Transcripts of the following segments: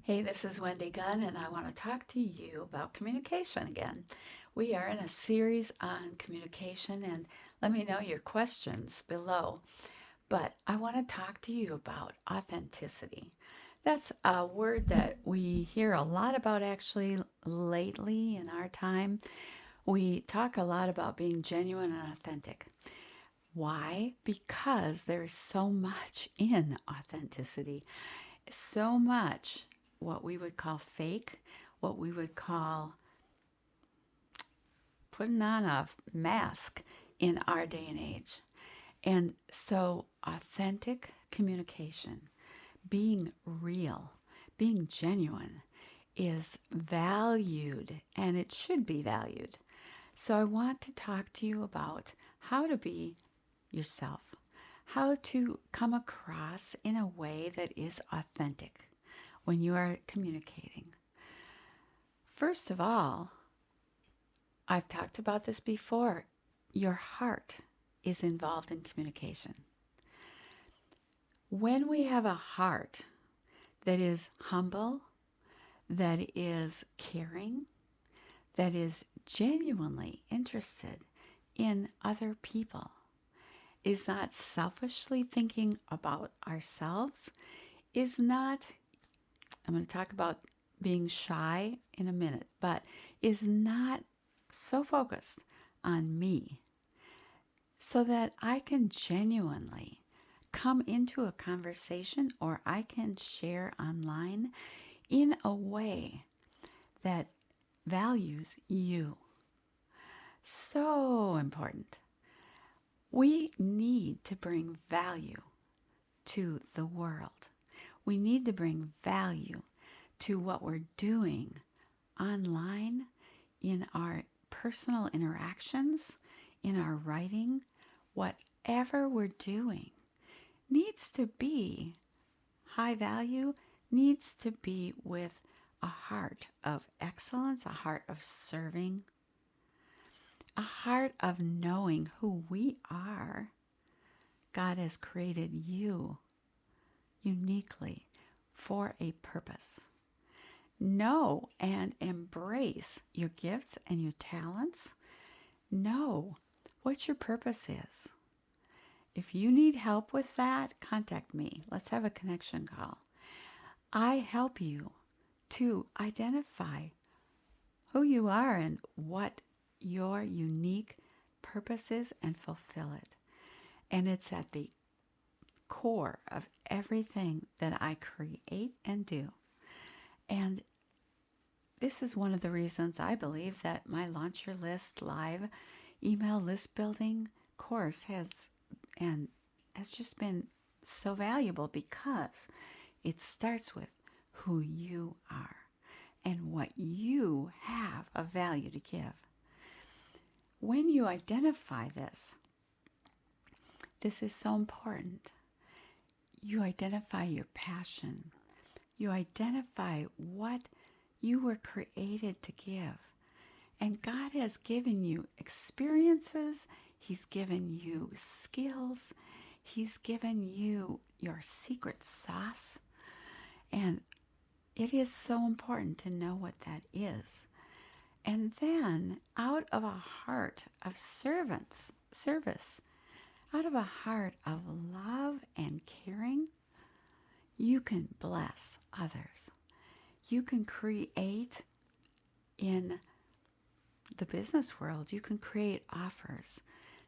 Hey, this is Wendy Gunn, and I want to talk to you about communication again. We are in a series on communication, and let me know your questions below. But I want to talk to you about authenticity. That's a word that we hear a lot about actually lately in our time. We talk a lot about being genuine and authentic. Why? Because there's so much in authenticity, so much what we would call fake, what we would call putting on a mask in our day and age. And so, authentic communication, being real, being genuine, is valued, and it should be valued. So, I want to talk to you about how to be yourself, how to come across in a way that is authentic when you are communicating. First of all, I've talked about this before. Your heart is involved in communication. When we have a heart that is humble, that is caring, that is genuinely interested in other people, is not selfishly thinking about ourselves, is not, I'm going to talk about being shy in a minute, but is not so focused on me so that I can genuinely come into a conversation or I can share online in a way that values you. So important. We need to bring value to the world. We need to bring value to what we're doing online, in our personal interactions, in our writing. Whatever we're doing needs to be high value, needs to be with a heart of excellence, a heart of serving, a heart of knowing who we are. God has created you uniquely for a purpose. Know and embrace your gifts and your talents. Know what your purpose is. If you need help with that, contact me. Let's have a connection call. I help you to identify who you are and what your unique purpose is and fulfill it. And it's at the core of everything that I create and do. And this is one of the reasons I believe that my Launch Your List live email list building course has just been so valuable because it starts with who you are and what you have of value to give. When you identify this, this is so important. You identify your passion. You identify what you were created to give. And God has given you experiences. He's given you skills. He's given you your secret sauce. And it is so important to know what that is. And then out of a heart of service, out of a heart of love and caring, you can bless others. You can create in the business world, you can create offers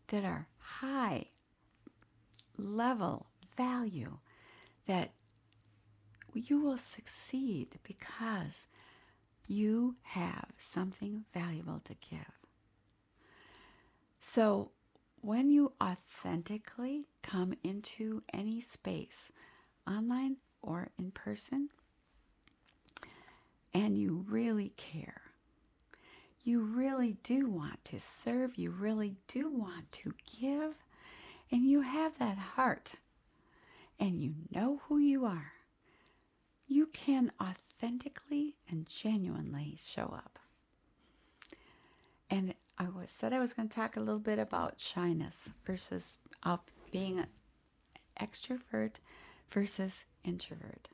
that are high level value, that you will succeed because you have something valuable to give. So when you authentically come into any space, online or in person, and you really care, you really do want to serve, you really do want to give, and you have that heart, and you know who you are, you can authentically and genuinely show up. And said I was going to talk a little bit about shyness versus being an extrovert versus introvert.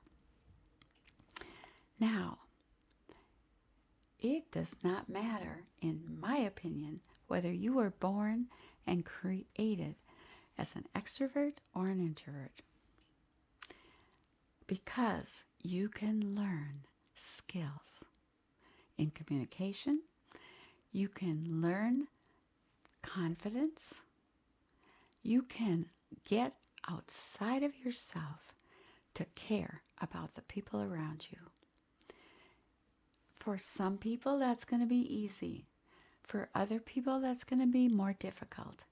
It does not matter, in my opinion, whether you were born and created as an extrovert or an introvert, because you can learn skills in communication, you can learn confidence, you can get outside of yourself to care about the people around you. For some people, that's going to be easy. For other people, that's going to be more difficult.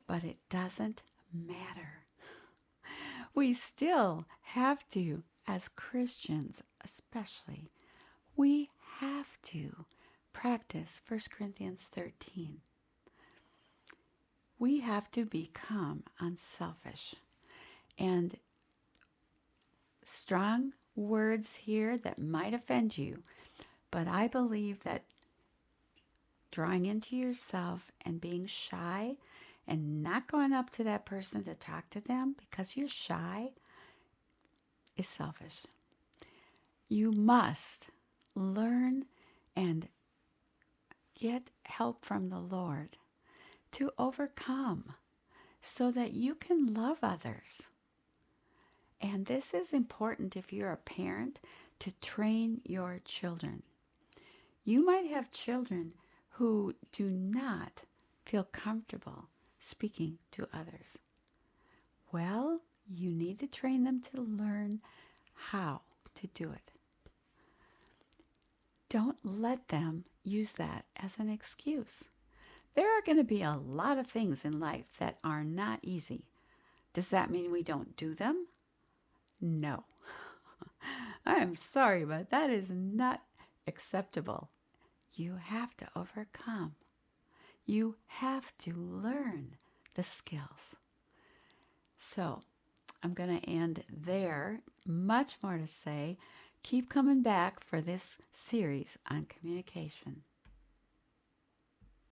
But it doesn't matter. We still have to, as Christians especially, we have to practice 1 Corinthians 13. We have to become unselfish. And strong words here that might offend you, but I believe that drawing into yourself and being shy and not going up to that person to talk to them because you're shy is selfish. You must learn and get help from the Lord to overcome so that you can love others. And this is important if you're a parent, to train your children. You might have children who do not feel comfortable speaking to others. Well, you need to train them to learn how to do it. Don't let them use that as an excuse. There are going to be a lot of things in life that are not easy. Does that mean we don't do them? No. I'm sorry, but that is not acceptable. You have to overcome. You have to learn the skills. So, I'm going to end there. Much more to say. Keep coming back for this series on communication.